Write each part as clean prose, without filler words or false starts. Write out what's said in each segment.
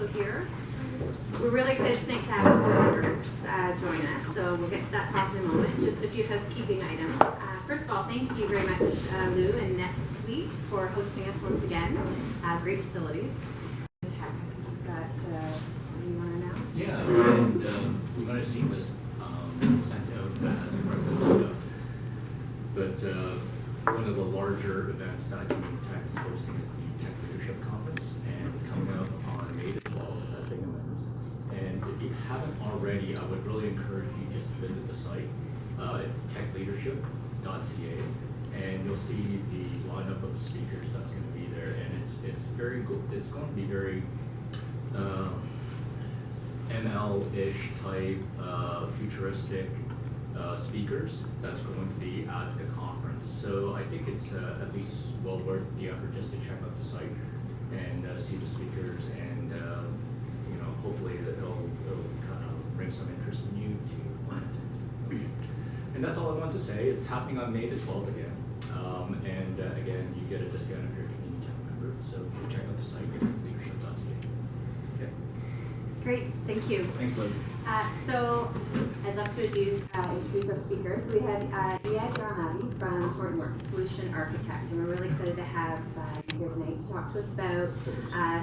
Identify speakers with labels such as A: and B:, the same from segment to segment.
A: also here. We're really excited tonight to have Hortonworks join us, so we'll get to that talk in a moment. Just a few housekeeping items. First of all, thank you very much, Lou and NetSuite, for hosting us once again. Great facilities. Tech. Got something you want to know?
B: Yeah, and you might have seen this sent out as part of the meetup. But one of the larger events that I think Tech is hosting is the Tech Leadership Conference, and it's coming up on May the 12th at Big Events. And if you haven't already, I would really encourage you just to visit the site. It's techleadership.ca, and you'll see the lineup of speakers that's going to be there, and it's very good. It's going to be very ML-ish type, futuristic speakers that's going to be at the conference. So I think it's at least well worth the effort just to check out the site and see the speakers, and hopefully that it'll kind of bring some interest in you to plan it. And that's all I want to say. It's happening on May the 12th again, and again you get a discount if you're a community Tech member. So check out the site, leadership.ca. Okay.
A: Great, thank you.
B: Thanks, Liz.
A: So I'd love to introduce our speakers. So we have Eyad Garelnabi from Hortonworks, Solution Architect, and we're really excited to have you here tonight to talk to us about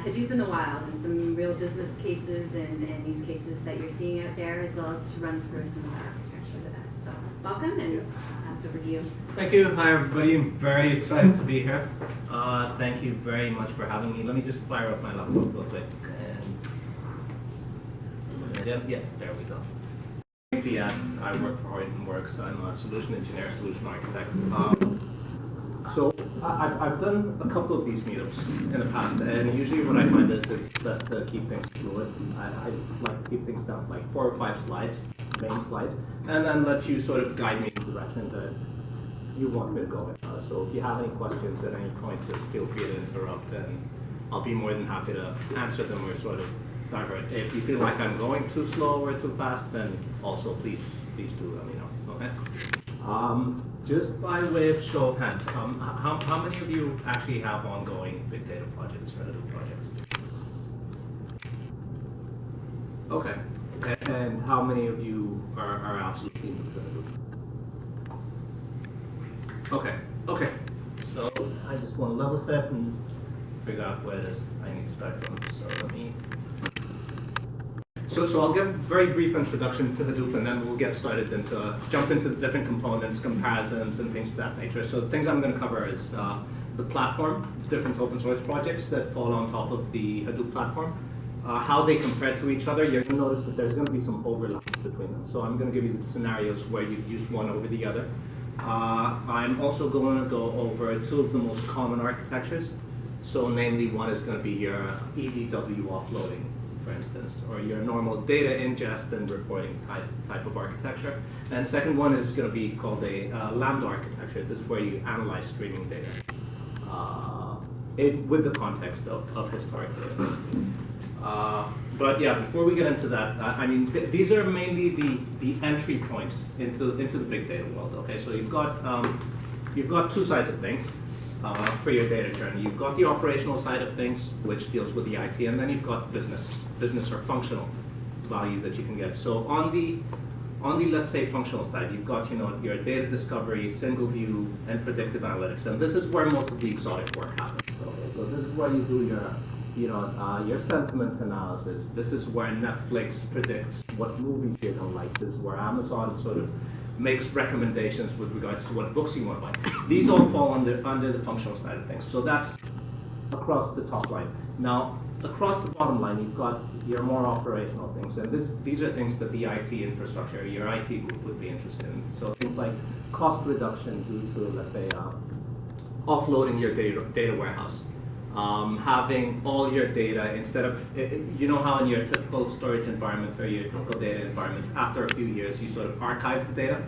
A: Hadoop in the wild and some real business cases and use cases that you're seeing out there, as well as to run through some of the architecture with us. So welcome, and pass over to you.
C: Thank you. Hi, everybody. I'm very excited to be here. Thank you very much for having me. Let me just fire up my laptop real quick. Yeah, there we go. Thanks, Eyad. I work for Hortonworks. I'm a solution engineer, solution architect. So I've done a couple of these meetups in the past, and usually what I find is it's best to keep things fluid. I like to keep things down like 4 or 5 slides, main slides, and then let you sort of guide me in the direction that you want me to go in. So if you have any questions at any point, just feel free to interrupt, and I'll be more than happy to answer them or sort of divert. If you feel like I'm going too slow or too fast, then also please do let me know. Okay. Just by way of show of hands, how many of you actually have ongoing big data projects or Hadoop projects? Okay. And how many of you are absolutely new to Hadoop? Okay. So I just want to level set and figure out where it is I need to start from. So let me. So I'll give a very brief introduction to Hadoop, and then we'll get started jump into the different components, comparisons, and things of that nature. So the things I'm going to cover is the platform, the different open source projects that fall on top of the Hadoop platform, how they compare to each other. You're going to notice that there's going to be some overlaps between them. So I'm going to give you the scenarios where you use one over the other. I'm also going to go over 2 of the most common architectures. So namely, one is going to be your EDW offloading, for instance, or your normal data ingest and reporting type of architecture. And the second one is going to be called a Lambda Architecture. This is where you analyze streaming data with the context of historic data. But yeah, before we get into that, I mean, these are mainly the entry points into the big data world. Okay, so you've got 2 sides of things. For your data journey. You've got the operational side of things, which deals with the IT, and then you've got business or functional value that you can get. So on the let's say functional side, you've got your data discovery, single view, and predictive analytics, and this is where most of the exotic work happens. Okay, so this is where you do your sentiment analysis. This is where Netflix predicts what movies you're gonna like. This is where Amazon sort of makes recommendations with regards to what books you want to buy. These all fall under the functional side of things. So that's across the top line. Now, across the bottom line, you've got your more operational things. And these are things that the IT infrastructure, your IT group would be interested in. So things like cost reduction due to, let's say, offloading your data warehouse. Having all your data instead of, how in your typical storage environment or your typical data environment, after a few years, you sort of archive the data.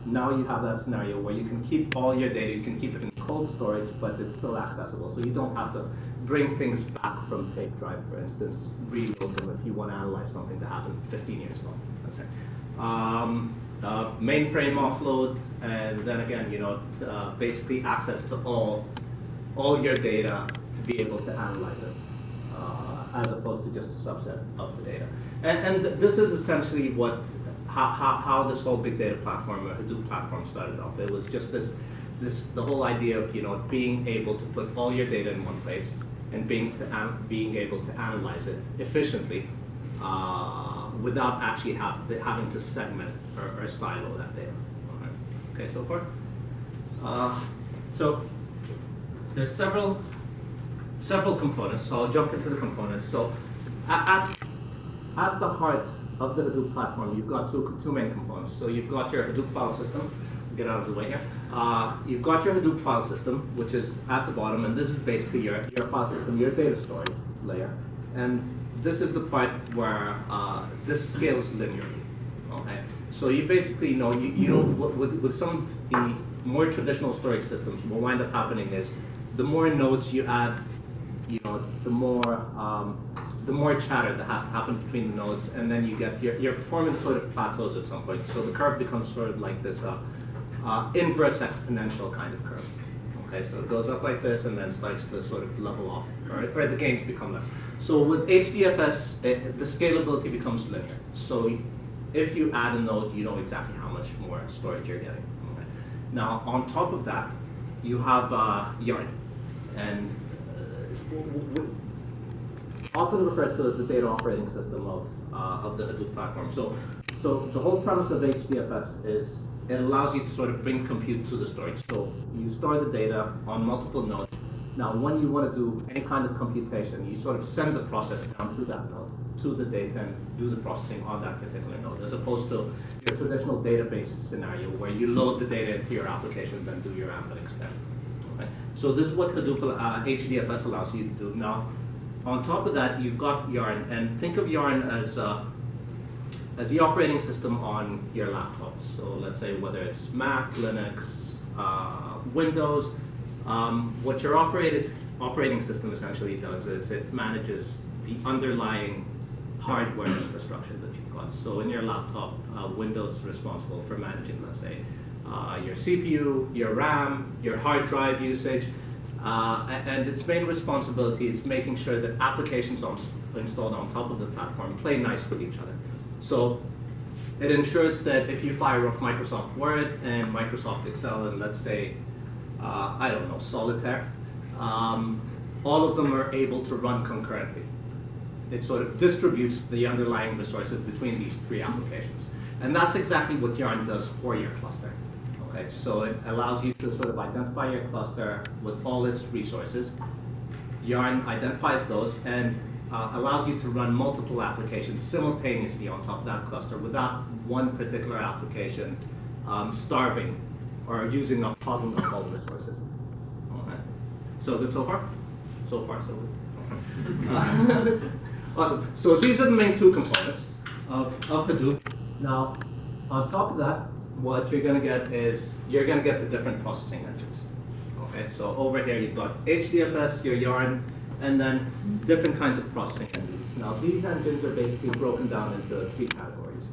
C: Now you have that scenario where you can keep all your data, you can keep it in cold storage, but it's still accessible. So you don't have to bring things back from tape drive, for instance, reload them if you want to analyze something that happened 15 years ago. That's it. Mainframe offload, and then again, basically access to all your data to be able to analyze it. as opposed to just a subset of the data. And this is essentially how this whole big data platform or Hadoop platform started off. It was just the whole idea of being able to put all your data in one place and being able to analyze it efficiently without actually having to segment or silo that data. Okay, so far. So there's several components. So I'll jump into the components. So at the heart of the Hadoop platform, you've got two main components. So you've got your Hadoop file system. Get out of the way here. You've got your Hadoop file system, which is at the bottom, and this is basically your file system, your data storage layer. And this is the part where this scales linearly. Okay, so you basically know with some of the more traditional storage systems, what will wind up happening is the more nodes you add, the more chatter that has to happen between the nodes, and then you get your performance sort of plateaus at some point. So the curve becomes sort of like this inverse exponential kind of curve. Okay, so it goes up like this and then starts to sort of level off, or the gains become less. So with HDFS, the scalability becomes linear. So if you add a node, you know exactly how much more storage you're getting. Okay. Now, on top of that, you have Yarn, and often referred to as the data operating system of the Hadoop platform. So the whole premise of HDFS is it allows you to sort of bring compute to the storage. So you store the data on multiple nodes. Now, when you want to do any kind of computation, you sort of send the process down to that node, to the data, and do the processing on that particular node, as opposed to your traditional database scenario where you load the data into your application, then do your analytics there. Okay? So this is what Hadoop HDFS allows you to do. Now, on top of that, you've got Yarn, and think of Yarn as the operating system on your laptop. So let's say whether it's Mac, Linux, Windows, what your operating system essentially does is it manages the underlying hardware infrastructure that you've got. So in your laptop, Windows is responsible for managing, let's say, your CPU, your RAM, your hard drive usage, and its main responsibility is making sure that applications installed on top of the platform play nice with each other. So it ensures that if you fire up Microsoft Word and Microsoft Excel and let's say, I don't know, Solitaire, all of them are able to run concurrently. It sort of distributes the underlying resources between these three applications. And that's exactly what Yarn does for your cluster. Okay, so it allows you to sort of identify your cluster with all its resources. Yarn identifies those and allows you to run multiple applications simultaneously on top of that cluster without one particular application starving or using up, hogging up all the resources. Okay. So good so far? So far, so good. Okay. Awesome. So these are the main two components of Hadoop. Now, on top of that, what you're going to get is you're going to get the different processing engines. Okay. So over here you've got HDFS, your Yarn, and then different kinds of processing engines. Now, these engines are basically broken down into three categories.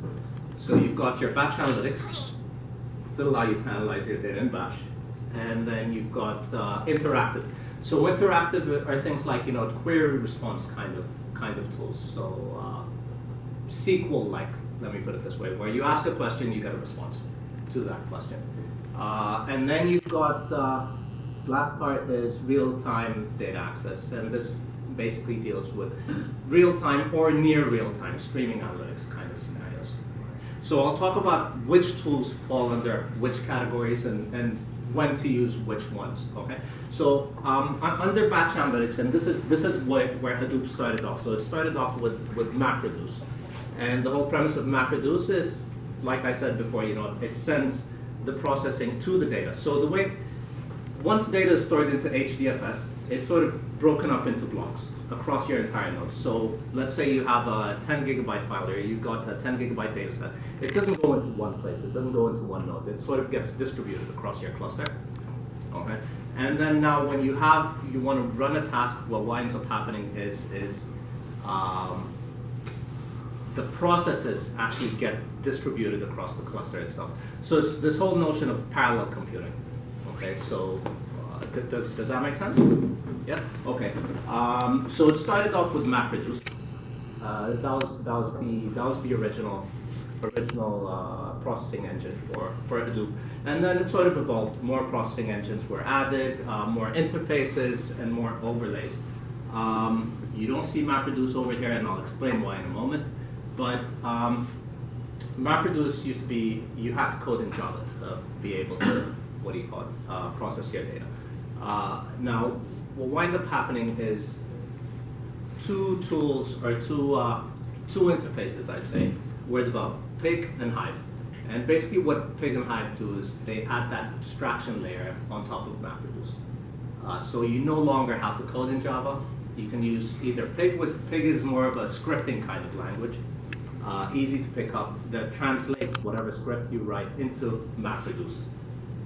C: So you've got your batch analytics that allow you to analyze your data in batch, and then you've got interactive. So interactive are things like query response kind of tools. So SQL-like, let me put it this way, where you ask a question, you get a response to that question. And then you've got last part is real-time data access, and this basically deals with real-time or near real-time streaming analytics kind of scenarios. So I'll talk about which tools fall under which categories and when to use which ones. Okay. So under batch analytics, and this is where Hadoop started off. So it started off with MapReduce, and the whole premise of MapReduce is, like I said before, it sends the processing to the data. So the way once data is stored into HDFS, it's sort of broken up into blocks across your entire node. So let's say you have a 10 gigabyte file here, you've got a 10 gigabyte data set. It doesn't go into one place, it doesn't go into one node. It sort of gets distributed across your cluster. Okay. And then now when you want to run a task, what winds up happening is the processes actually get distributed across the cluster itself. So it's this whole notion of parallel computing. Okay, so Does that make sense? Yeah. Okay. So it started off with MapReduce. That was the original processing engine for Hadoop, and then it sort of evolved. More processing engines were added, more interfaces, and more overlays. You don't see MapReduce over here, and I'll explain why in a moment. But MapReduce used to be, you had to code in Java to be able to, process your data. Now, what wind up happening is two tools, or two interfaces, I'd say, were developed, Pig and Hive. And basically what Pig and Hive do is they add that abstraction layer on top of MapReduce. So you no longer have to code in Java. You can use either Pig, which Pig is more of a scripting kind of language, easy to pick up, that translates whatever script you write into MapReduce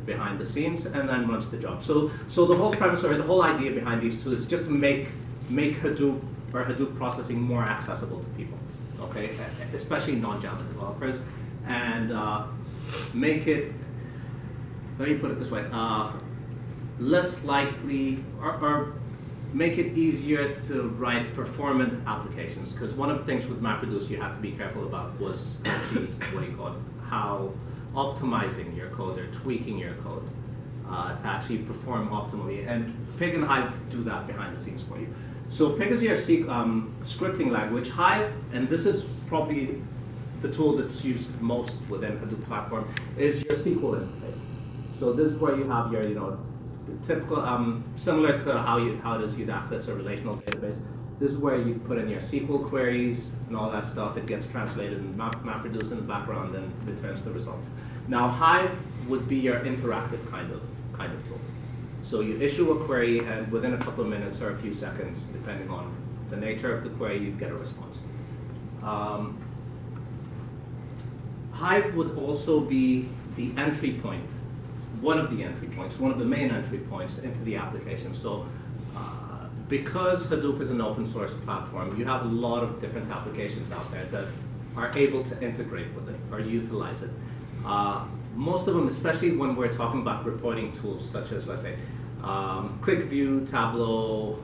C: behind the scenes and then runs the job. So the whole premise, or the whole idea behind these two, is just to make Hadoop or Hadoop processing more accessible to people, okay, especially non-Java developers, and make it, let me put it this way, less likely, or make it easier to write performant applications. Because one of the things with MapReduce you have to be careful about was actually, how optimizing your code or tweaking your code to actually perform optimally. And Pig and Hive do that behind the scenes for you. So Pig is your scripting language. Hive, and this is probably the tool that's used most within Hadoop platform, is your Sql interface. So this is where you have your, typical, similar to how it is you'd access a relational database. This is where you put in your SQL queries and all that stuff. It gets translated in MapReduce in the background and returns the result. Now Hive would be your interactive kind of tool. So you issue a query, and within a couple of minutes or a few seconds, depending on the nature of the query, you'd get a response. Hive would also be the entry point, one of the main entry points into the application. So because Hadoop is an open source platform, you have a lot of different applications out there that are able to integrate with it or utilize it. Most of them, especially when we're talking about reporting tools such as, let's say, ClickView, Tableau,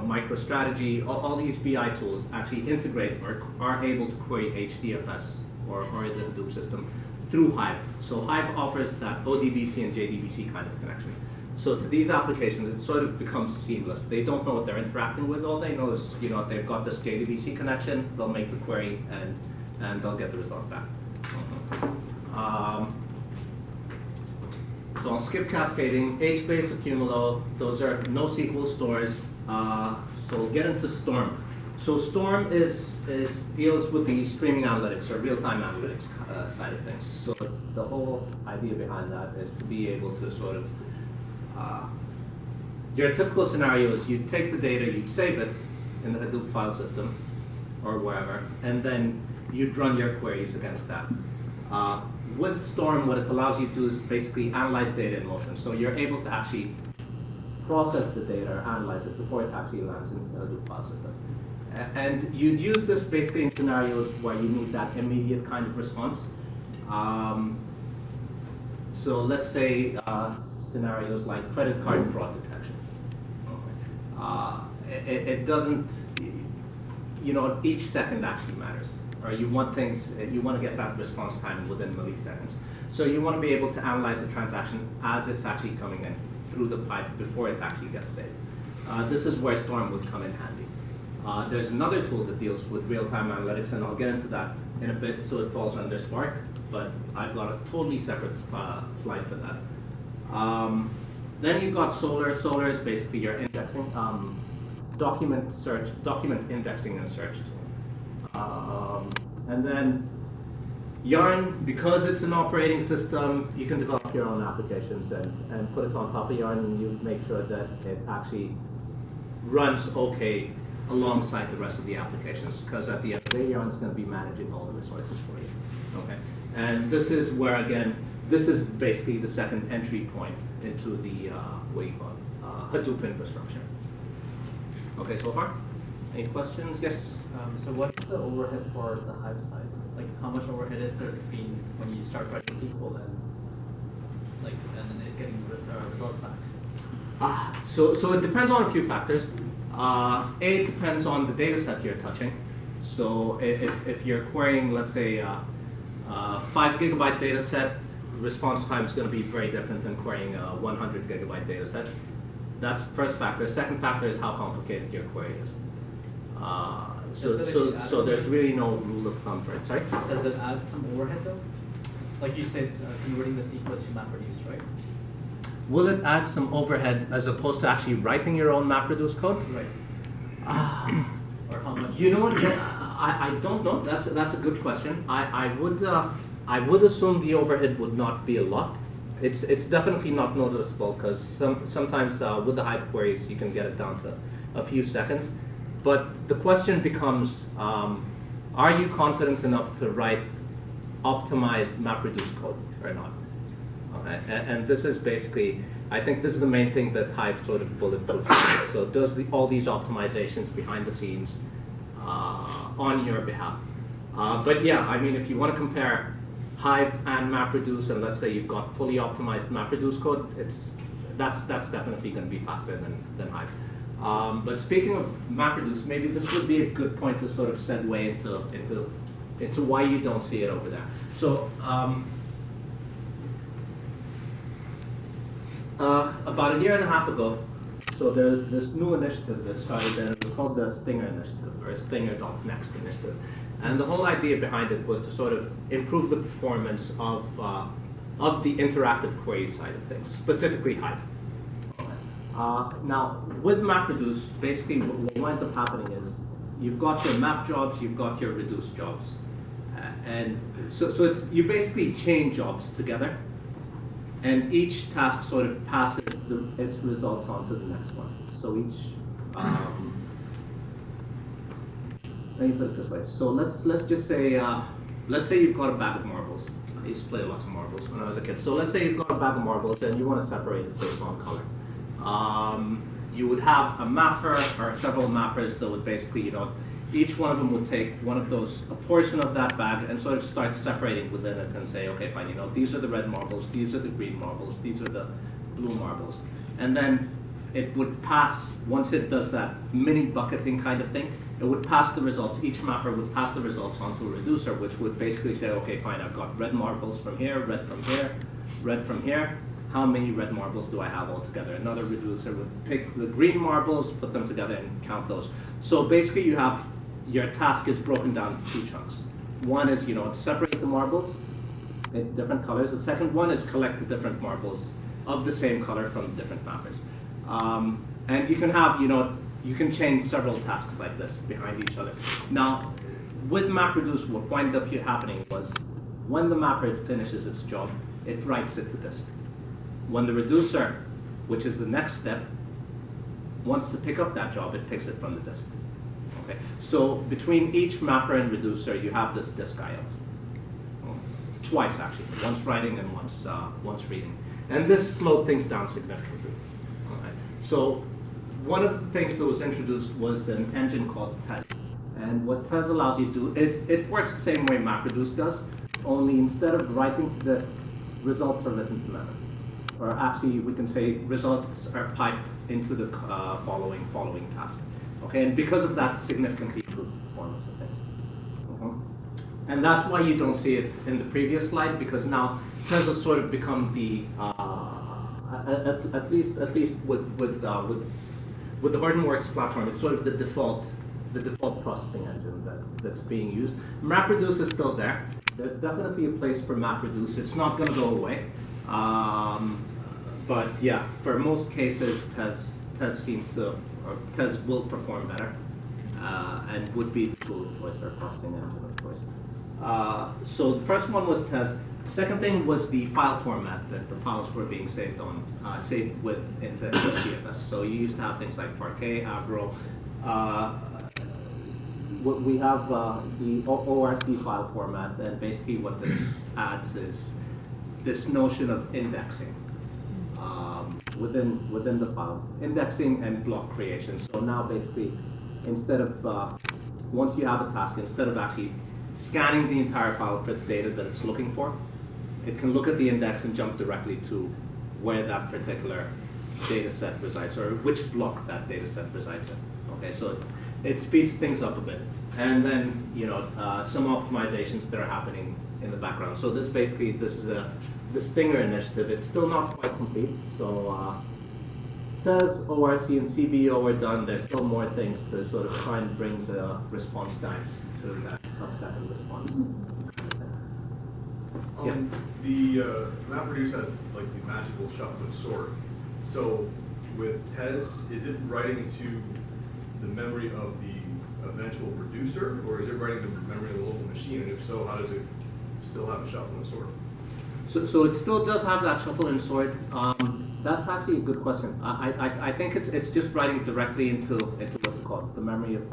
C: MicroStrategy, all these BI tools actually integrate or are able to query HDFS or the Hadoop system through Hive. So Hive offers that ODBC and JDBC kind of connection. So to these applications, it sort of becomes seamless. They don't know what they're interacting with. All they know is, they've got this JDBC connection, they'll make the query, and they'll get the result back. So I'll skip cascading, HBase, Accumulo, those are NoSQL stores. So we'll get into Storm. So Storm deals with the streaming analytics or real-time analytics side of things. So the whole idea behind that is to be able to sort of, your typical scenario is you'd take the data, you'd save it in the Hadoop file system or wherever, and then you'd run your queries against that. With Storm, what it allows you to do is basically analyze data in motion. So you're able to actually process the data or analyze it before it actually lands into the Hadoop file system. And you'd use this basically in scenarios where you need that immediate kind of response. So let's say scenarios like credit card fraud detection. It doesn't, each second actually matters. Or you want to get that response time within milliseconds. So you want to be able to analyze the transaction as it's actually coming in through the pipe before it actually gets saved. This is where Storm would come in handy. There's another tool that deals with real-time analytics, and I'll get into that in a bit, so it falls under Spark, but I've got a totally separate slide for that. Then you've got Solar. Solar is basically your indexing, document indexing and search tool. And then Yarn, because it's an operating system, you can develop your own applications and put it on top of Yarn, and you make sure that it actually runs okay alongside the rest of the applications, because at the end of the day, Yarn is going to be managing all the resources for you. Okay, and this is where, again, this is basically the second entry point into the Hadoop infrastructure. Okay, so far, any questions? Yes.
D: So what's the overhead for the Hive side? Like, how much overhead is there between when you start writing SQL and then it getting results back?
C: So it depends on a few factors. It depends on the data set you're touching. So if you're querying, let's say, a 5 gigabyte data set, response time is going to be very different than querying a 100 gigabyte data set. That's the first factor. Second factor is how complicated your query is. So there's really no rule of thumb for it. Sorry?
D: Does it add some overhead though? Like you said, converting the SQL to MapReduce, right?
C: Will it add some overhead as opposed to actually writing your own MapReduce code?
D: Right. Or how much?
C: You know what? I don't know. That's a good question. I would assume the overhead would not be a lot. It's definitely not noticeable because sometimes with the Hive queries you can get it down to a few seconds. But the question becomes, are you confident enough to write optimized MapReduce code or not? Okay. And this is basically, I think this is the main thing that Hive sort of bulletproofs. So does all these optimizations behind the scenes on your behalf. But yeah, I mean, if you want to compare Hive and MapReduce, and let's say you've got fully optimized MapReduce code, that's definitely going to be faster than Hive. But speaking of MapReduce, maybe this would be a good point to sort of segue into why you don't see it over there. So about a year and a half ago, so there's this new initiative that started, and it was called the Stinger Initiative, or Stinger.next initiative. And the whole idea behind it was to sort of improve the performance of the interactive query side of things, specifically Hive. Now, with MapReduce, basically what winds up happening is you've got your map jobs, you've got your reduce jobs. And so you basically chain jobs together, and each task sort of passes its results on to the next one. So each, let me put it this way. So let's just say, let's say you've got a bag of marbles. I used to play lots of marbles when I was a kid. So let's say you've got a bag of marbles and you want to separate it based on color. You would have a mapper or several mappers that would basically, each one of them would take one of those, a portion of that bag, and sort of start separating within it and say, okay, fine, these are the red marbles, these are the green marbles, these are the blue marbles. And then it would pass, once it does that mini bucketing kind of thing, it would pass the results, each mapper would pass the results onto a reducer, which would basically say, okay, fine, I've got red marbles from here, red from here, red from here. How many red marbles do I have altogether? Another reducer would pick the green marbles, put them together and count those. So basically you have, your task is broken down into two chunks. One is, separate the marbles in different colors. The second one is collect the different marbles of the same color from different mappers. And you can have, you can chain several tasks like this behind each other. Now, with MapReduce, what wound up happening was when the mapper finishes its job, it writes it to disk. When the reducer, which is the next step, wants to pick up that job, it picks it from the disk. Okay. So between each mapper and reducer, you have this disk I/O. Twice actually, once writing and once reading, and this slowed things down significantly. Okay. So one of the things that was introduced was an engine called Tez, and what Tez allows you to do, it works the same way MapReduce does, only instead of writing to disk, results are written to memory. Or actually, we can say results are piped into the following task. Okay, and because of that, significantly improved the performance of things. And that's why you don't see it in the previous slide, because now Tez has sort of become the at least with the Hortonworks platform, it's sort of the default processing engine that's being used. MapReduce is still there. There's definitely a place for MapReduce. It's not going to go away. But yeah, for most cases, Tez will perform better and would be the tool of choice or processing engine of choice. So the first one was Tez. The second thing was the file format that the files were being saved with into HDFS. So you used to have things like Parquet, Avro. We have the ORC file format, and basically what this adds is this notion of indexing within the file, indexing and block creation. So now basically, instead of once you have a task, instead of actually scanning the entire file for the data that it's looking for, it can look at the index and jump directly to where that particular data set resides, or which block that data set resides in. Okay, so it speeds things up a bit. And then, some optimizations that are happening in the background. So this is the Stinger initiative. It's still not quite complete. So TES, ORC, and CBO are done. There's still more things to sort of try and bring the response times to that sub-second response. Yeah.
E: The MapReduce has like the magical shuffle and sort. So with TES, is it writing to the memory of the eventual producer, or is it writing to the memory of the local machine? And if so, how does it still have a shuffle and sort?
C: So it still does have that shuffle and sort. That's actually a good question. I think it's just writing directly into what's it called, the memory of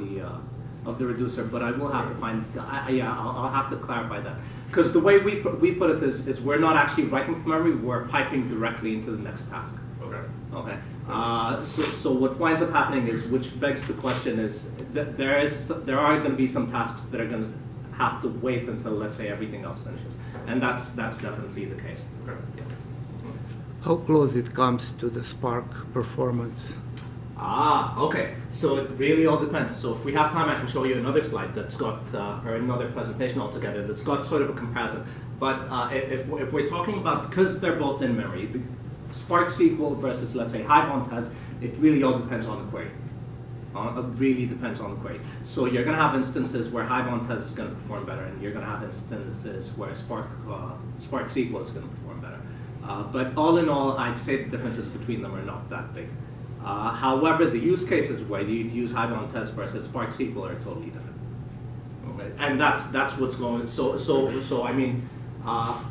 C: the reducer. But I will have to find. I'll have to clarify that, because the way we put it is we're not actually writing to memory. We're piping directly into the next task.
E: Okay.
C: Okay. So what winds up happening is, which begs the question, is that there are going to be some tasks that are going to have to wait until, let's say, everything else finishes, and that's definitely the case.
E: Okay.
C: Yeah.
F: How close it comes to the Spark performance?
C: Okay. So it really all depends. So if we have time, I can show you another slide that's got, or another presentation altogether that's got sort of a comparison. But if we're talking about, because they're both in memory, Spark SQL versus, let's say, Hive on TES, it really all depends on the query. It really depends on the query. So you're going to have instances where Hive on TES is going to perform better, and you're going to have instances where Spark SQL is going to perform better. But all in all, I'd say the differences between them are not that big. However, the use cases where you use Hive on TES versus Spark SQL are totally different. Okay? And that's what's going. So I mean,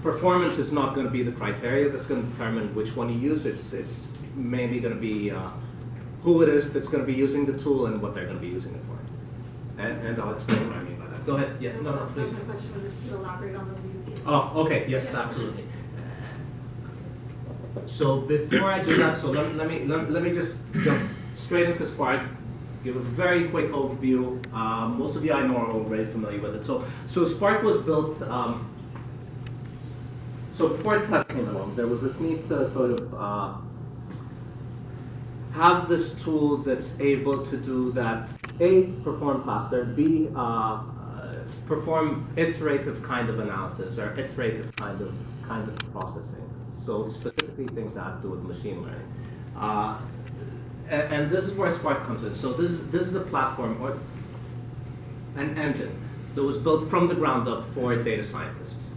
C: performance is not going to be the criteria that's going to determine which one you use. It's mainly going to be who it is that's going to be using the tool and what they're going to be using it for. And I'll explain what I mean by that. Go ahead. Yes. No, please.
G: My question was if you could elaborate on those use cases.
C: Oh, okay. Yes, absolutely. So before I do that, so let me just jump straight into Spark. Give a very quick overview. Most of you I know are already familiar with it. So Spark was built. So before TES came along, there was this need to sort of have this tool that's able to do that. A, perform faster. B, perform iterative kind of analysis or iterative kind of processing. So specifically things that have to do with machine learning. And this is where Spark comes in. So this is a platform or an engine that was built from the ground up for data scientists.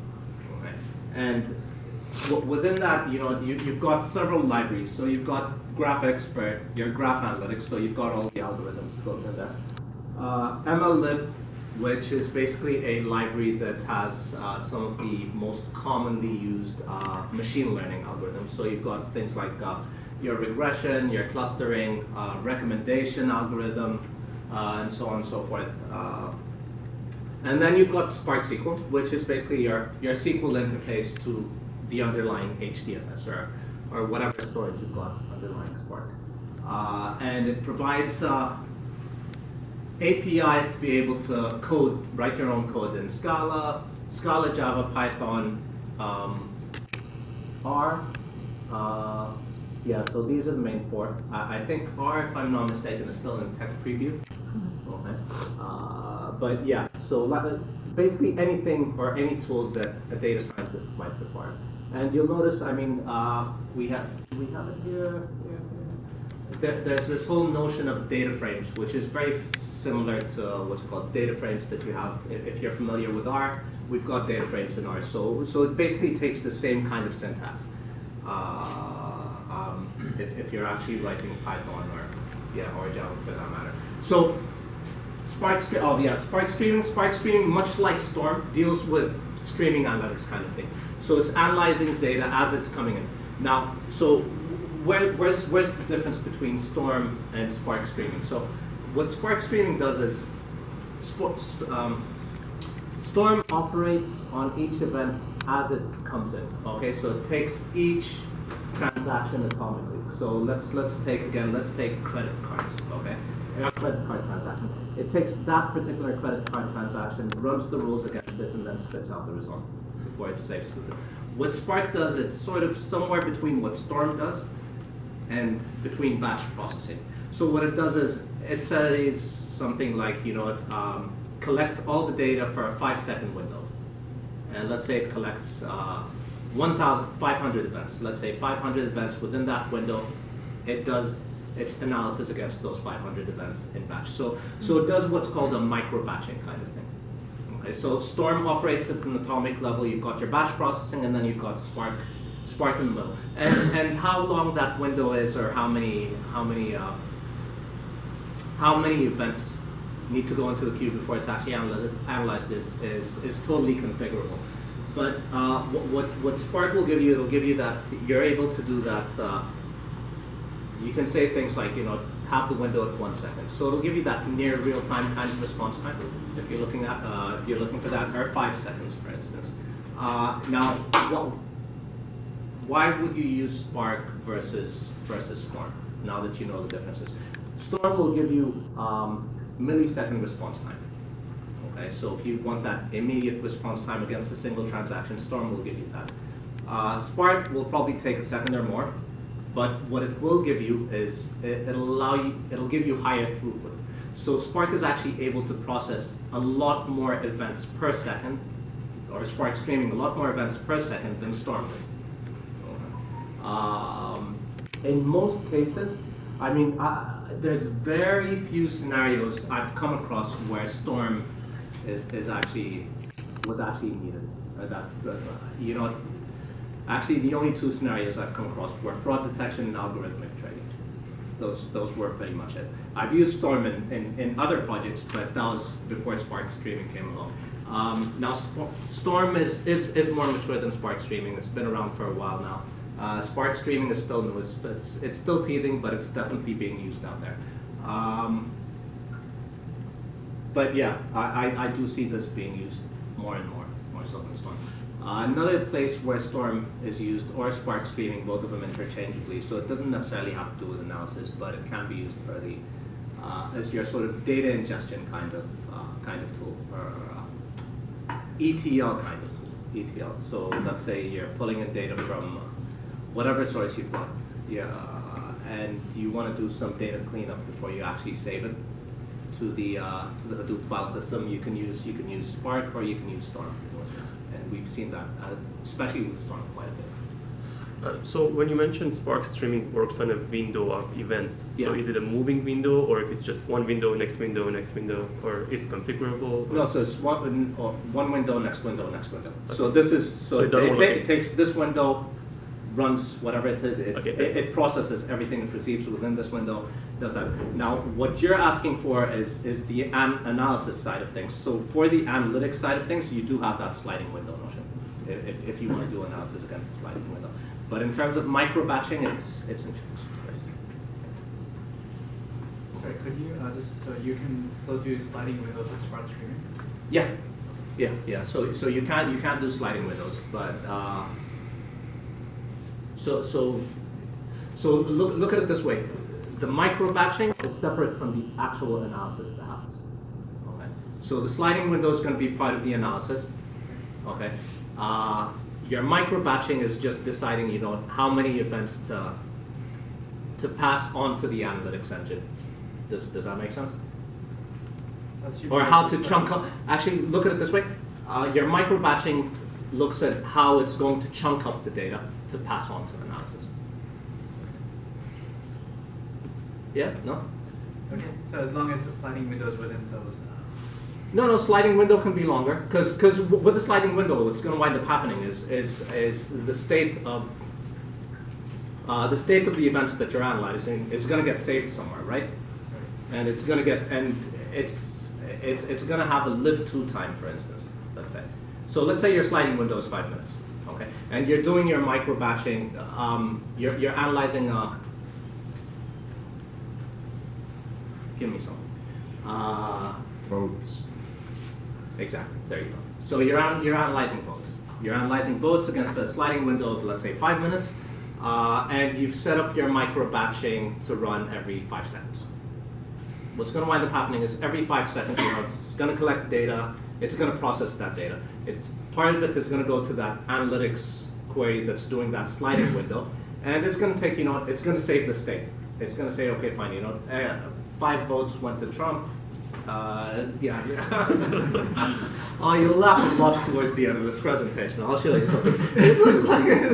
C: Okay? And within that, you've got several libraries. So you've got graphics for your graph analytics. So you've got all the algorithms built in there. MLlib, which is basically a library that has some of the most commonly used machine learning algorithms. So you've got things like your regression, your clustering, recommendation algorithm, and so on and so forth. And then you've got Spark SQL, which is basically your SQL interface to the underlying HDFS or whatever storage you've got underlying Spark. And it provides APIs to be able to write your own code in Scala, Java, Python, R. So these are the main four. I think R, if I'm not mistaken, is still in tech preview. Okay. But yeah, so basically anything or any tool that a data scientist might require. And you'll notice, I mean, we have it here. There's this whole notion of data frames, which is very similar to what's called data frames that you have. If you're familiar with R, we've got data frames in R. So it basically takes the same kind of syntax. If you're actually writing Python or Java for that matter. So Spark Streaming, much like Storm, deals with streaming analytics kind of thing. So it's analyzing data as it's coming in. Now, so where's the difference between Storm and Spark Streaming? So what Spark Streaming does is Storm operates on each event as it comes in. Okay, so it takes each transaction atomically. So let's take credit cards. Okay, a credit card transaction. It takes that particular credit card transaction, runs the rules against it, and then spits out the result before it saves to it. What Spark does, it's sort of somewhere between what Storm does and between batch processing. So what it does is it says something like, collect all the data for a 5-second window. And let's say it collects 1,500 events. Let's say 500 events within that window. It does its analysis against those 500 events in batch. So it does what's called a micro batching kind of thing. Okay, so Storm operates at an atomic level. You've got your batch processing, and then you've got Spark in the middle. And how long that window is, or how many events need to go into the queue before it's actually analyzed is totally configurable. But what Spark will give you, it'll give you that you're able to do that. You can say things like, have the window at 1 second. So it'll give you that near real-time kind of response time if you're looking for that, or 5 seconds, for instance. Now, why would you use Spark versus Storm? Now that you know the differences, Storm will give you millisecond response time. Okay, so if you want that immediate response time against a single transaction, Storm will give you that. Spark will probably take a second or more. But what it will give you is it'll give you higher throughput. So Spark is actually able to process a lot more events per second, or Spark streaming a lot more events per second than Storm would. In most cases, there's very few scenarios I've come across where Storm was actually needed. Actually, the only 2 scenarios I've come across were fraud detection and algorithmic trading. Those were pretty much it. I've used Storm in other projects, but that was before Spark Streaming came along. Now, Storm is more mature than Spark Streaming. It's been around for a while now. Spark Streaming is still new. It's still teething, but it's definitely being used out there. But yeah, I do see this being used more and more so than Storm. Another place where Storm is used, or Spark Streaming, both of them interchangeably, so it doesn't necessarily have to do with analysis, but it can be used for the as your sort of data ingestion kind of tool, or ETL kind of tool. ETL. So let's say you're pulling in data from whatever source you've got, and you want to do some data cleanup before you actually save it to the Hadoop file system. You can use Spark, or you can use Storm for doing that. And we've seen that, especially with Storm, quite a bit.
H: So when you mentioned Spark Streaming works on a window of events, so is it a moving window, or if it's just one window, next window, or it's configurable?
C: No, so it's one window, next window, next window. Okay. So this is it takes this window, runs whatever it processes everything it receives within this window, does that. Now, what you're asking for is the analysis side of things. So for the analytics side of things, you do have that sliding window notion, if you want to do analysis against the sliding window. But in terms of micro batching, it's in change.
D: Sorry, could you so you can still do sliding windows with Spark Streaming?
C: Yeah. So you can't do sliding windows, but so look at it this way. The micro batching is separate from the actual analysis that happens. Okay. So the sliding window is going to be part of the analysis. Okay. Your micro batching is just deciding, how many events to pass on to the analytics engine. Does that make sense? Or how to chunk up. Actually, look at it this way. Your micro batching looks at how it's going to chunk up the data to pass on to analysis. Yeah? No?
D: Okay, so as long as the sliding window is within those.
C: No, sliding window can be longer, because with the sliding window, what's going to wind up happening is the state of the events that you're analyzing is going to get saved somewhere, right? And it's going to it's going to have a live-to time, for instance. Let's say. So let's say your sliding window is 5 minutes, okay, and you're doing your micro batching. You're analyzing. Give me some.
I: Votes.
C: Exactly. There you go. So you're analyzing votes. You're analyzing votes against a sliding window of, let's say, 5 minutes, and you've set up your micro batching to run every 5 seconds. What's going to wind up happening is every 5 seconds, it's going to collect data. It's going to process that data. Part of it is going to go to that analytics query that's doing that sliding window, and it's going to take, it's going to save the state. It's going to say, okay, fine, 5 votes went to Trump. Yeah. Oh, you'll laugh a lot towards the end of this presentation. I'll show you something. It was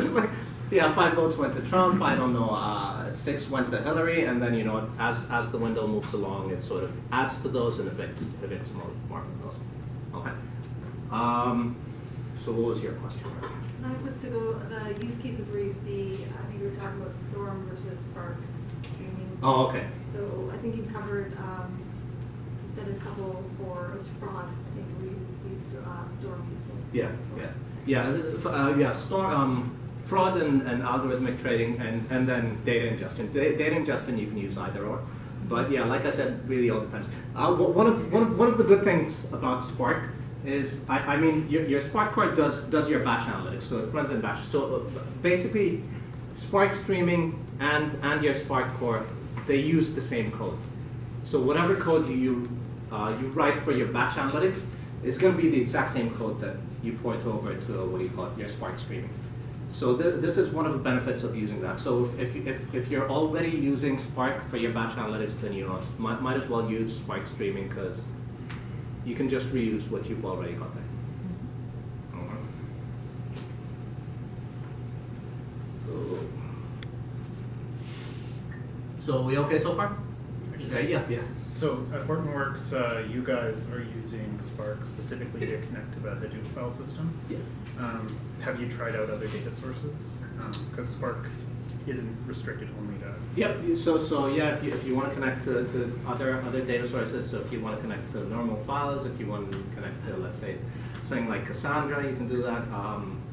C: like, yeah, 5 votes went to Trump. I don't know, 6 went to Hillary, and then as the window moves along, it sort of adds to those and evicts more of those. Okay. So what was your question?
G: Mine was to go the use cases where you see, I think you were talking about Storm versus Spark streaming.
C: Oh, okay.
G: So I think you covered, you said a couple for, it was fraud, I think, where you can see Storm useful.
C: Yeah. Storm, fraud and algorithmic trading, and then data ingestion. Data ingestion you can use either or, but yeah, like I said, really all depends. One of the good things about Spark is, I mean, your Spark core does your batch analytics, so it runs in batch. So basically, Spark streaming and your Spark core, they use the same code. So whatever code you write for your batch analytics is going to be the exact same code that you port over to your Spark streaming. So this is one of the benefits of using that. So if you're already using Spark for your batch analytics, then might as well use Spark streaming, because you can just reuse what you've already got there. So are we okay so far? Yes.
I: So at Hortonworks, you guys are using Spark specifically to connect to the Hadoop file system.
C: Yeah.
I: Have you tried out other data sources? Because Spark isn't restricted only to.
C: Yep. So yeah, if you want to connect to other data sources, so if you want to connect to normal files, if you want to connect to, let's say, something like Cassandra, you can do that.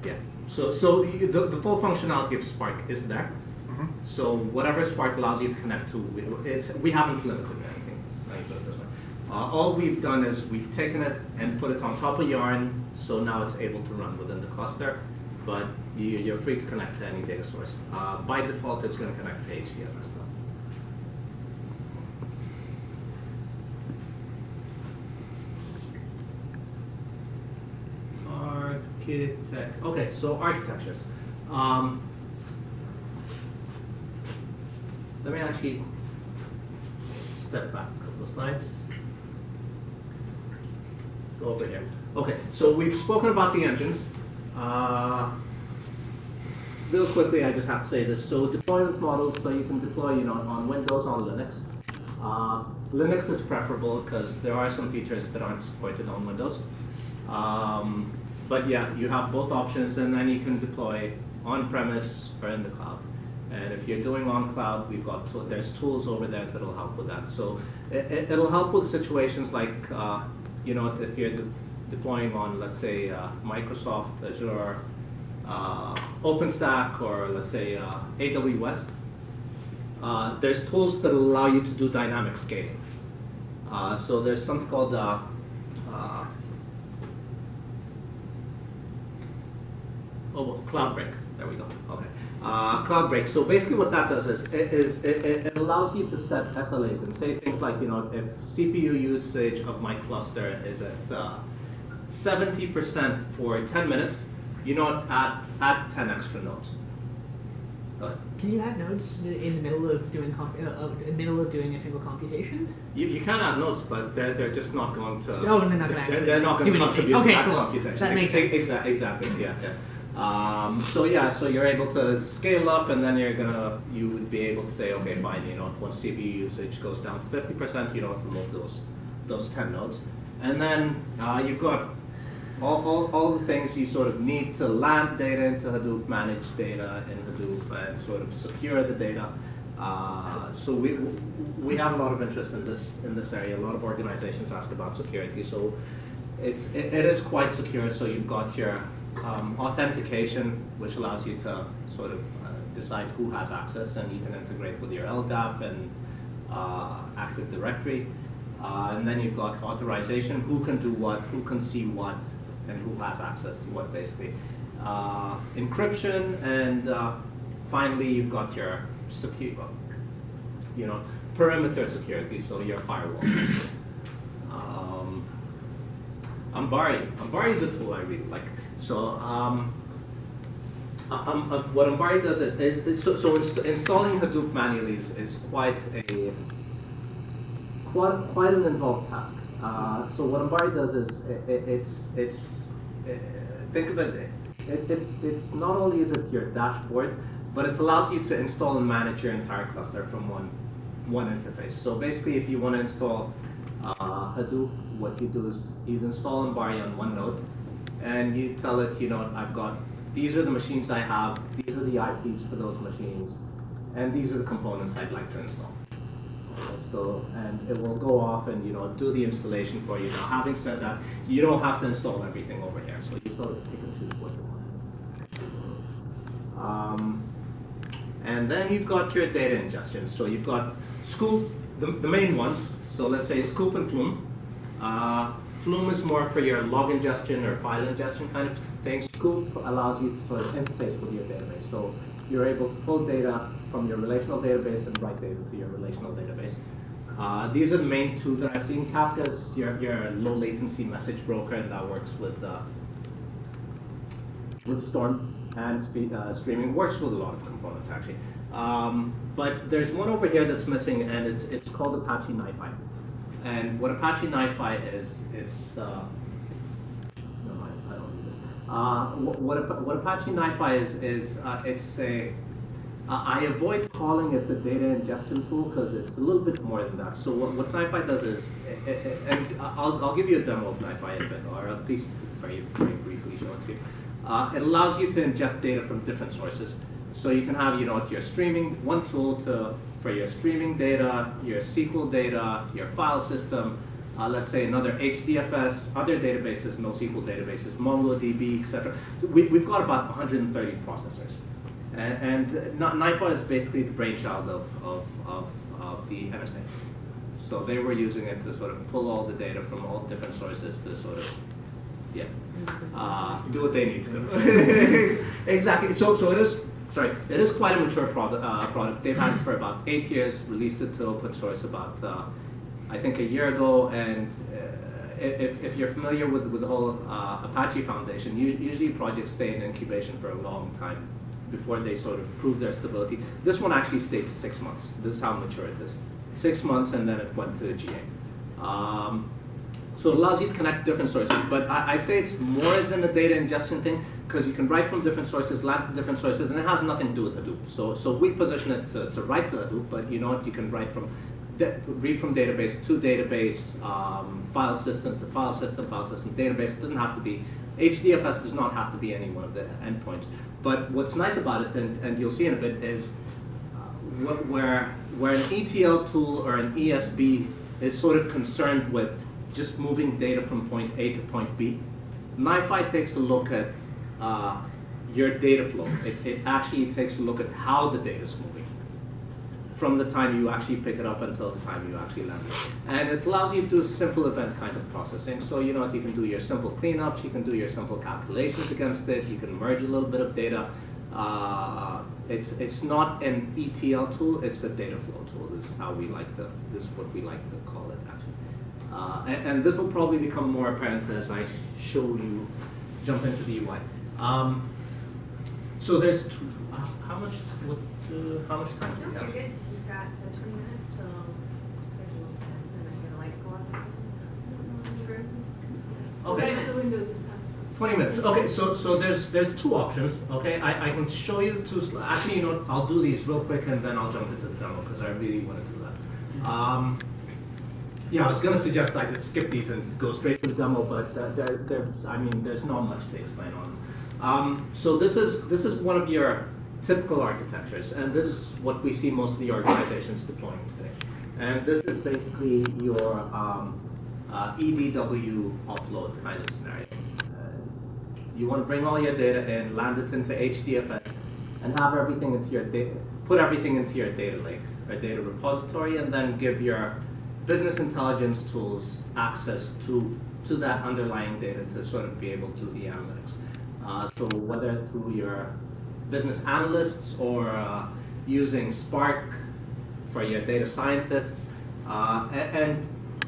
C: Yeah. So the full functionality of Spark is there.
I: Mm-hmm.
C: So whatever Spark allows you to connect to, we haven't limited anything. Let me put it this way. All we've done is we've taken it and put it on top of Yarn, so now it's able to run within the cluster. But you're free to connect to any data source. By default, it's going to connect to HDFS though. Okay, so architectures. Let me actually step back a couple of slides. Go over here. Okay, so we've spoken about the engines. Real quickly, I just have to say this. So deployment models, so you can deploy on Windows, on Linux. Linux is preferable because there are some features that aren't supported on Windows. But yeah, you have both options, and then you can deploy on-premise or in the cloud. And if you're doing on cloud, there's tools over there that'll help with that. So it'll help with situations like if you're deploying on, let's say, Microsoft Azure, OpenStack, or let's say AWS. There's tools that allow you to do dynamic scaling. So there's something called CloudBreak. There we go. Okay. CloudBreak. So basically, what that does is it allows you to set SLAs and say things like, if CPU usage of my cluster is at 70% for 10 minutes, add 10 extra nodes. Go ahead.
J: Can you add nodes in the middle of doing a single computation?
C: You can add nodes, but they're just not going to.
J: Oh, they're not going to.
C: They're not going to contribute to that computation.
J: That makes sense.
C: Exactly. Yeah. So you're able to scale up, and then you would be able to say, okay, fine. Once CPU usage goes down to 50%, remove those 10 nodes, and then you've got all the things you sort of need to land data into Hadoop, manage data in Hadoop, and sort of secure the data. So we have a lot of interest in this area. A lot of organizations ask about security. So it is quite secure. So you've got your authentication, which allows you to sort of decide who has access, and you can integrate with your LDAP and Active Directory. And then you've got authorization, who can do what, who can see what, and who has access to what, basically. Encryption, and finally you've got your perimeter security, so your firewall. Ambari is a tool I really like. So What Ambari does installing Hadoop manually is quite an involved task. So what Ambari does is think of it. It's not only is it your dashboard, but it allows you to install and manage your entire cluster from one interface. So basically, if you want to install Hadoop, what you do is you install Ambari on one node, and you tell it, these are the machines I have, these are the IPs for those machines, and these are the components I'd like to install. So, and it will go off and do the installation for you. Now, having said that, you don't have to install everything over here, so you sort of pick and choose what you want. And then you've got your data ingestion. So you've got Sql, the main ones. So let's say Scoop and Flume. Flume is more for your log ingestion or file ingestion kind of thing. Scoop allows you to sort of interface with your database. So you're able to pull data from your relational database and write data to your relational database. These are the main two that I've seen. Kafka's your low latency message broker, and that works with Storm, and streaming works with a lot of components actually. But there's one over here that's missing, and it's called Apache Nifi. And what Apache Nifi is, no, I don't need this. What Apache Nifi is it's a, I avoid calling it the data ingestion tool because it's a little bit more than that. So what Nifi does is, and I'll give you a demo of Nifi in a bit, or at least very briefly show it to you. It allows you to ingest data from different sources. So you can have, your streaming, one tool for your streaming data, your SQL data, your file system, let's say another HDFS, other databases, NoSQL databases, MongoDB, etc. We've got about 130 processors. And Nifi is basically the brainchild of the NSA. So they were using it to sort of pull all the data from all different sources to sort of, do what they need to do. Exactly. So it is quite a mature product. They've had it for about 8 years, released it to open source about, I think, a year ago. And if you're familiar with the whole Apache Foundation, usually projects stay in incubation for a long time before they sort of prove their stability. This one actually stayed 6 months. This is how mature it is. 6 months, and then it went to GA. So it allows you to connect different sources, but I say it's more than a data ingestion thing because you can write from different sources, land from different sources, and it has nothing to do with Hadoop. So we position it to write to Hadoop, but you can write read from database to database, file system to file system, database. It doesn't have to be, HDFS does not have to be any one of the endpoints. But what's nice about it, and you'll see in a bit, is where an ETL tool or an ESB is sort of concerned with just moving data from point A to point B, Nifi takes a look at your data flow. It actually takes a look at how the data is moving from the time you actually pick it up until the time you actually land it. And it allows you to do simple event kind of processing. So you can do your simple cleanups, you can do your simple calculations against it, you can merge a little bit of data. It's not an ETL tool, it's a data flow tool. This is what we like to call it actually. And this will probably become more apparent as I jump into the UI. So there's how much time do we
A: No,
C: have?
A: you're good. You've got 20 minutes till scheduled 10, and then the lights go off. True.
C: Okay.
G: The windows this time, so.
C: 20 minutes. Okay, so there's two options. Okay, I can show you the two. Actually, I'll do these real quick and then I'll jump into the demo because I really want to do that. Yeah, I was going to suggest I just skip these and go straight to the demo, but there's not much to explain on them. So this is one of your typical architectures, and this is what we see most of the organizations deploying today. And this is basically your EDW offload kind of scenario. You want to bring all your data in, land it into HDFS, and have everything into your put everything into your data lake or data repository, and then give your business intelligence tools access to that underlying data to sort of be able to do the analytics. So whether through your business analysts or using Spark for your data scientists, and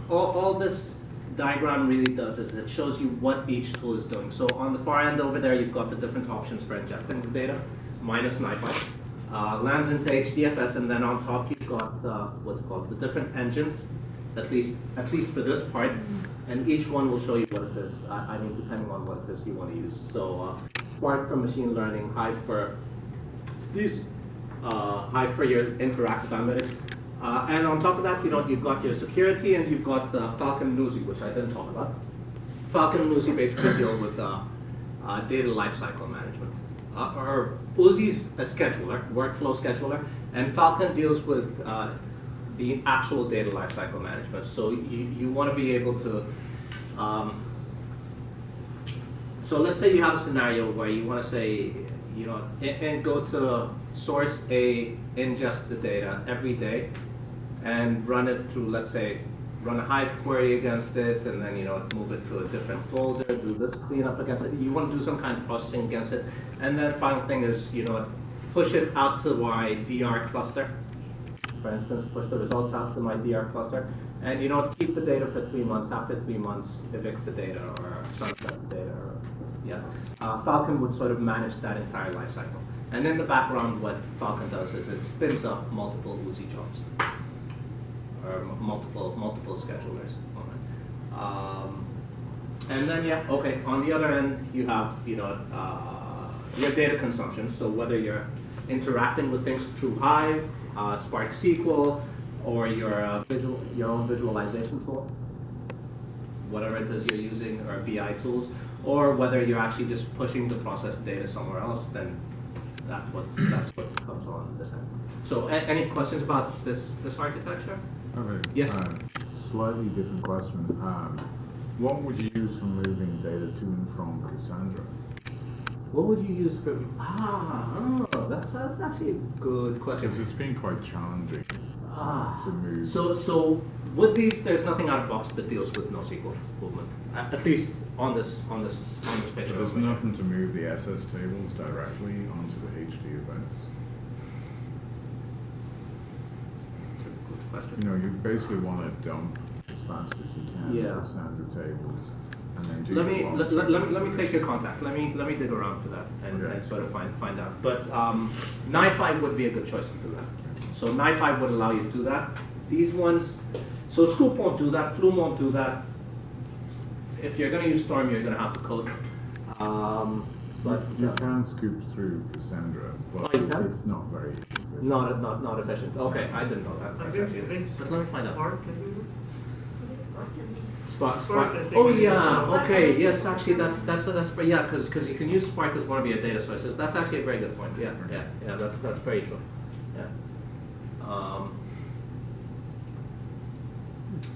C: all this diagram really does is it shows you what each tool is doing. So on the far end over there, you've got the different options for ingesting the data, minus Nifi. Lands into HDFS, and then on top you've got what's called the different engines, at least for this part, and each one will show you what it is. I mean, depending on what it is you want to use. So Spark for machine learning, Hive for these, Hive for your interactive analytics, and on top of that, you've got your security, and you've got Falcon and Uzi, which I didn't talk about. Falcon and Uzi basically deal with data lifecycle management. Or Uzi's a scheduler, workflow scheduler, and Falcon deals with the actual data lifecycle management. So you want to be able to, so let's say you have a scenario where you want to say, and go to source A, ingest the data every day, and run it through, let's say, run a Hive query against it, and then move it to a different folder, do this cleanup against it. You want to do some kind of processing against it, and then final thing is push it out to my DR cluster. For instance, push the results out to my DR cluster, and keep the data for 3 months. After 3 months, evict the data or sunset the data. Falcon would sort of manage that entire life cycle. And in the background, what Falcon does is it spins up multiple Uzi jobs. Or multiple schedulers. And then on the other end you have your data consumption. So whether you're interacting with things through Hive, Spark SQL, or your own visualization tool, whatever it is you're using, or BI tools, or whether you're actually just pushing the processed data somewhere else, then that's what comes on this end. So any questions about this architecture?
K: Okay.
C: Yes.
K: Slightly different question. What would you use for moving data to and from Cassandra?
C: What would you use for? That's actually a good question.
K: Because it's been quite challenging to move.
C: So with these, there's nothing out of box that deals with NoSQL movement. At least on this page.
K: There's nothing to move the SS tables directly onto the HD events. You basically want to dump as fast as you can the Cassandra tables, and then do
C: let me take your contact. Let me dig around for that and sort of find out. But Nifi would be a good choice to do that. So Nifi would allow you to do that. These ones, so Scoop won't do that. Flume won't do that. If you're going to use Storm, you're going to have to code.
K: But you can scoop through Cassandra, but it's not very efficient.
C: Not efficient. Okay, I didn't know that. That's actually, but let me find out. Spark. Oh yeah. Okay. Yes. Actually, that's because you can use Spark as one of your data sources. That's actually a very good point. Yeah. That's very true.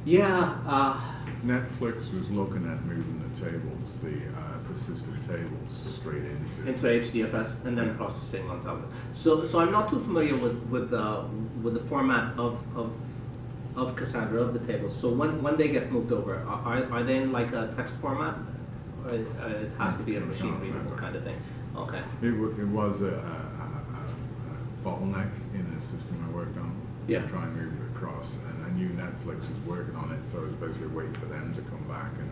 C: Yeah.
K: Netflix was looking at moving the tables, the persistent tables, straight into
C: HDFS and then processing on top of it. So I'm not too familiar with the format of Cassandra, of the tables. So when they get moved over, are they in like a text format? Or it has to be a machine readable kind of thing. Okay.
K: It was a bottleneck in a system I worked on to try and move it across, and I knew Netflix was working on it, so I was basically waiting for them to come back and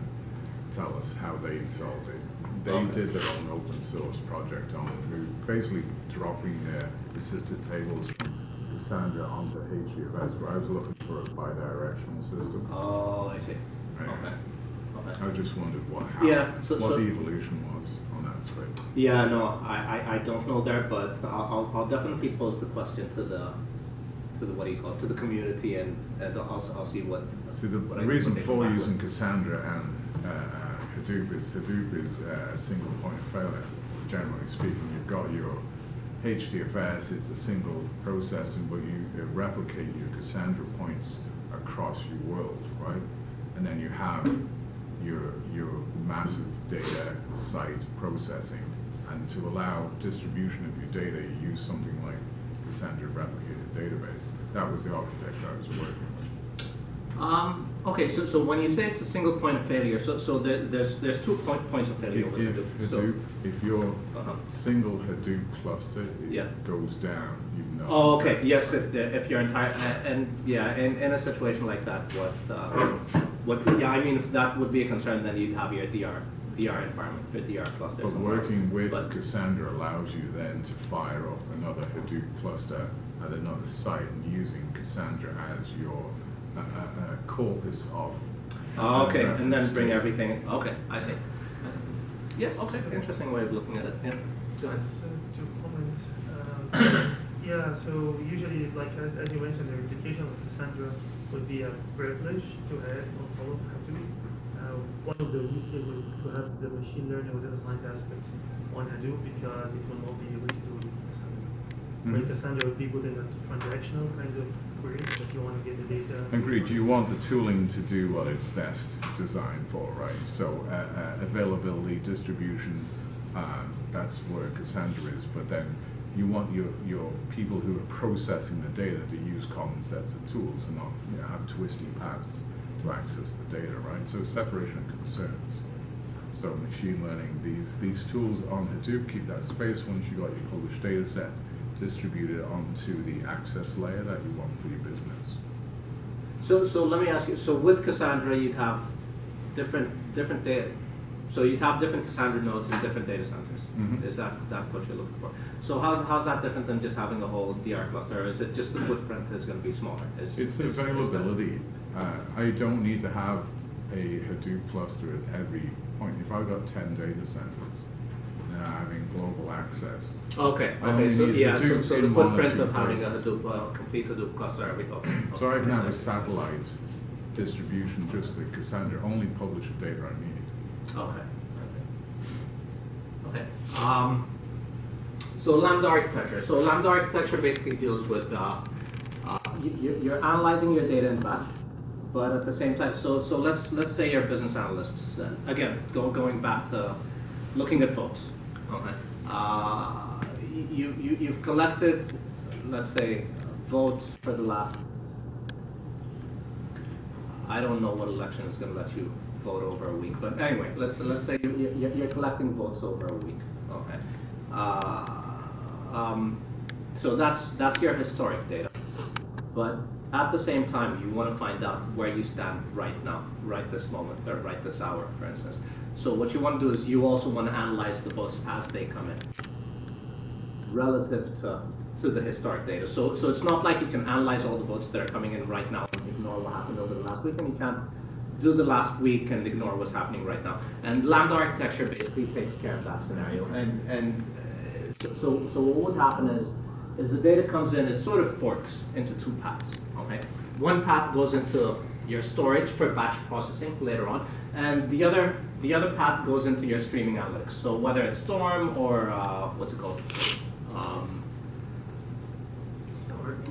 K: tell us how they solved it. They did their own open source project on it, basically dropping their persistent tables from Cassandra onto HDFS, but I was looking for a bidirectional system.
C: Oh, I see.
K: Right.
C: Okay.
K: I just wondered what
C: the
K: evolution was on that space.
C: Yeah, no, I don't know there, but I'll definitely pose the question to the to the community, and I'll see what.
K: See, the reason for using Cassandra and Hadoop is a single point of failure. Generally speaking, you've got your HDFS, it's a single processing, but you replicate your Cassandra points across your world, right? And then you have your massive data site processing, and to allow distribution of your data, you use something like Cassandra replicated database. That was the architecture I was working with.
C: Okay, so when you say it's a single point of failure, so there's 2 points of failure with Hadoop.
K: If your single Hadoop cluster goes down, you know.
C: Oh, okay. Yes, if your entire in a situation like that, Yeah, I mean, if that would be a concern, then you'd have your DR environment, or DR cluster.
K: But
C: somewhere else.
K: working with
C: But-
K: Cassandra allows you then to fire up another Hadoop cluster at another site and using Cassandra as your corpus of.
C: Oh, okay, and then
K: reference
C: bring
K: to-
C: everything. Okay, I see. Yes. Okay. Interesting way of looking at it. Yeah. Go ahead.
L: So to comment, yeah, so usually, like as you mentioned, the replication of Cassandra would be a privilege to add on top of Hadoop. One of the use cases is to have the machine learning or data science aspect on Hadoop because it will not be able to do it with Cassandra. Where Cassandra would be good in the transactional kinds of queries that you want to get the data.
K: Agreed. You want the tooling to do what it's best designed for, right? So availability, distribution, that's where Cassandra is. But then you want your people who are processing the data to use common sets of tools and not have twisty paths to access the data, right? So separation of concerns. So machine learning, these tools on Hadoop keep that space once you got your published data set, distribute it onto the access layer that you want for your business.
C: So let me ask you. So with Cassandra, you'd have different data. So you'd have different Cassandra nodes in different data centers. Is that what you're looking for? So how's that different than just having a whole DR cluster? Or is it just the footprint is going to be smaller?
K: It's availability. I don't need to have a Hadoop cluster at every point. If I've got 10 data centers, having global access.
C: Okay. So the footprint of having a Hadoop, complete Hadoop cluster every time.
K: So I can have a satellite distribution just like Cassandra, only publish the data I need.
C: Okay. So Lambda Architecture. So Lambda Architecture basically deals with you're analyzing your data in batch, but at the same time, so let's say you're business analysts. Again, going back to looking at votes. Okay. You've collected, let's say, votes for the last. I don't know what election is going to let you vote over a week, but anyway, let's say you're collecting votes over a week. Okay. So that's your historic data, but at the same time, you want to find out where you stand right now, right this moment, or right this hour, for instance. So what you want to do is you also want to analyze the votes as they come in, relative to the historic data. So it's not like you can analyze all the votes that are coming in right now and ignore what happened over the last week, and you can't do the last week and ignore what's happening right now. And Lambda Architecture basically takes care of that scenario. So what would happen is the data comes in, it sort of forks into two paths. Okay, one path goes into your storage for batch processing later on, and the other path goes into your streaming analytics. So whether it's Storm or what's it called?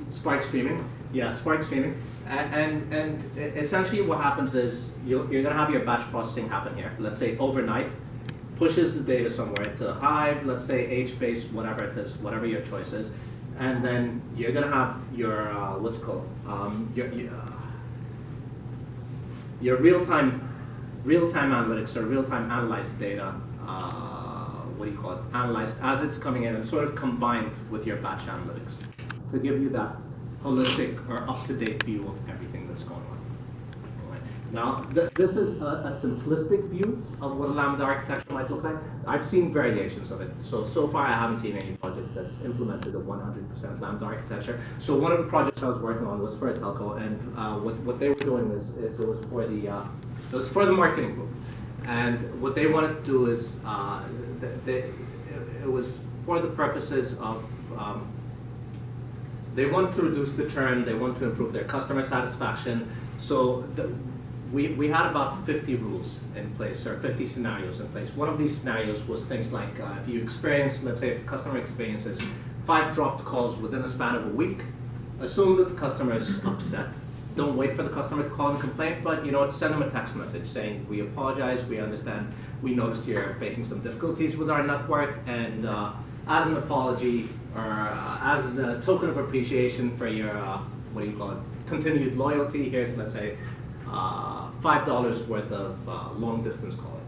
C: Spark streaming. Yeah, Spark streaming. And essentially what happens is you're going to have your batch processing happen here. Let's say overnight, pushes the data somewhere into Hive, let's say HBase, whatever it is, whatever your choice is. And then you're going to have your, what's it called? Your real-time analytics or real-time analyzed data, what do you call it? Analyzed as it's coming in and sort of combined with your batch analytics to give you that holistic or up-to-date view of everything that's going on. All right. Now, this is a simplistic view of what a Lambda architecture might look like. I've seen variations of it. So far I haven't seen any project that's implemented a 100% Lambda architecture. So one of the projects I was working on was for a telco, and what they were doing is it was for the marketing group. And what they wanted to do is, it was for the purposes of, they want to reduce the churn, they want to improve their customer satisfaction. So we had about 50 rules in place, or 50 scenarios in place. One of these scenarios was things like if you experience, let's say if a customer experiences 5 dropped calls within a span of a week, assume that the customer is upset. Don't wait for the customer to call and complain, but send them a text message saying, we apologize, we understand, we noticed you're facing some difficulties with our network, and as an apology, or as the token of appreciation for your, continued loyalty, here's, let's say, $5 worth of long distance calling.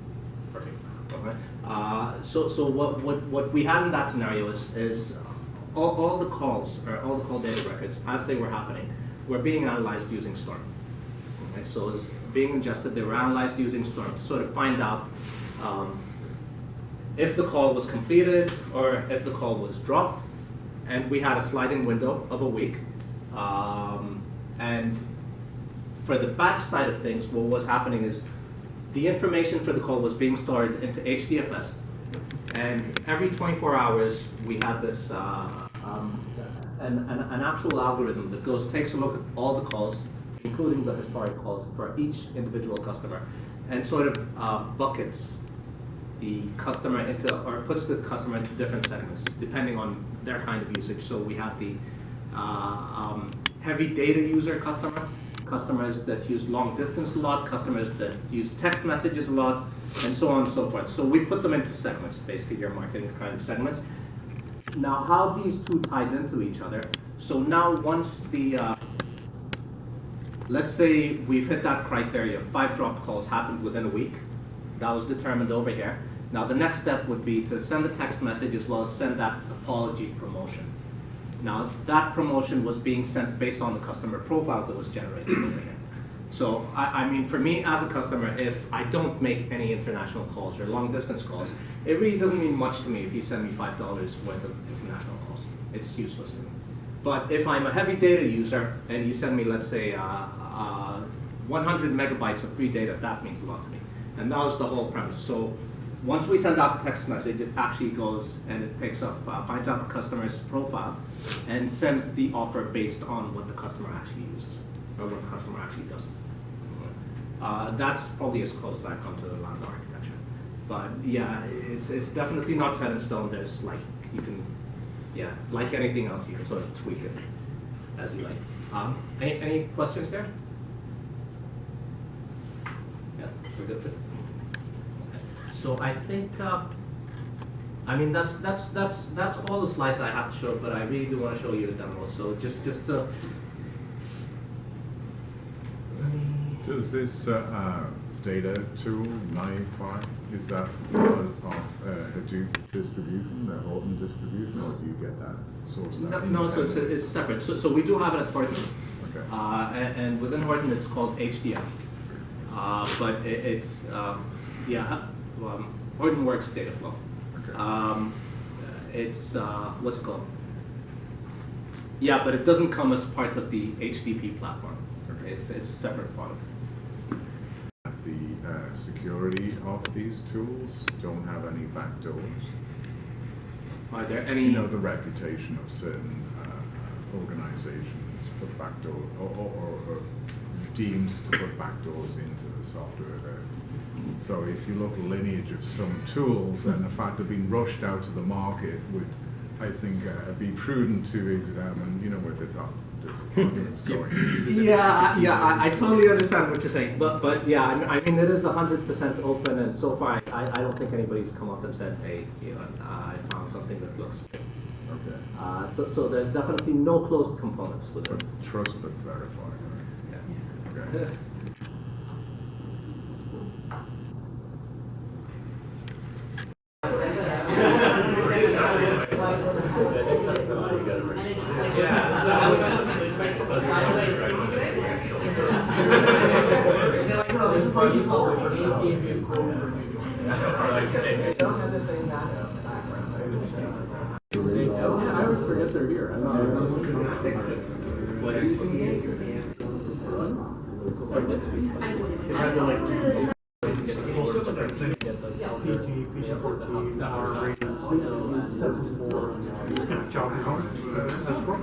C: Perfect. Okay. So what we had in that scenario is all the calls, or all the call data records as they were happening, were being analyzed using Storm. Okay, so being ingested. They were analyzed using Storm to sort of find out if the call was completed or if the call was dropped. And we had a sliding window of a week. And for the batch side of things, what was happening is the information for the call was being stored into HDFS. And every 24 hours, we had this an actual algorithm that takes a look at all the calls, including the historic calls for each individual customer, and sort of buckets the customer into, or puts the customer into different segments depending on their kind of usage. So we have the heavy data user customers that use long distance a lot, customers that use text messages a lot, and so on and so forth. So we put them into segments, basically your marketing kind of segments. Now how these two tied into each other, so now once the, let's say we've hit that criteria, 5 dropped calls happened within a week, that was determined over here. Now the next step would be to send a text message as well as send that apology promotion. Now that promotion was being sent based on the customer profile that was generated over here. So I mean, for me as a customer, if I don't make any international calls or long distance calls, it really doesn't mean much to me if you send me $5 worth of international calls. It's useless to me. But if I'm a heavy data user and you send me, let's say, 100 megabytes of free data, that means a lot to me. And that was the whole premise. So once we send out the text message, it actually goes and it picks up, finds out the customer's profile, and sends the offer based on what the customer actually uses, or what the customer actually does. That's probably as close as I've come to the Lambda architecture. But yeah, it's definitely not set in stone. There's like, you can, yeah, like anything else, you can sort of tweak it as you like. Any questions there? Yeah, we're good for it. So I think, I mean, that's all the slides I have to show, but I really do want to show you the demo. So just to.
K: Does this data tool, Nifi, is that part of Hadoop distribution, the Horton distribution, or do you get that source?
C: No, so it's separate. So we do have it at Horton.
K: Okay.
C: And within Horton, it's called HDF. But it's, yeah, Hortonworks data flow.
K: Okay.
C: It's, what's it called? Yeah, but it doesn't come as part of the HDP platform.
K: Okay.
C: It's a separate product.
K: The security of these tools don't have any backdoors.
C: Are there any?
K: You know, the reputation of certain organizations put backdoor or deemed to put backdoors into the software there. So if you look at the lineage of some tools and the fact they've been rushed out to the market would, I think, be prudent to examine, you know, where this argument's going.
C: Yeah, I totally understand what you're saying. But yeah, I mean, it is 100% open, and so far, I don't think anybody's come up and said, hey, you know, I found something that looks good.
K: Okay.
C: So there's definitely no closed components with it.
K: Trust but verify. Right?
C: Yeah.
K: Okay.
C: I always forget they're here. I'm not
L: PG14 are rated 74 job count as well.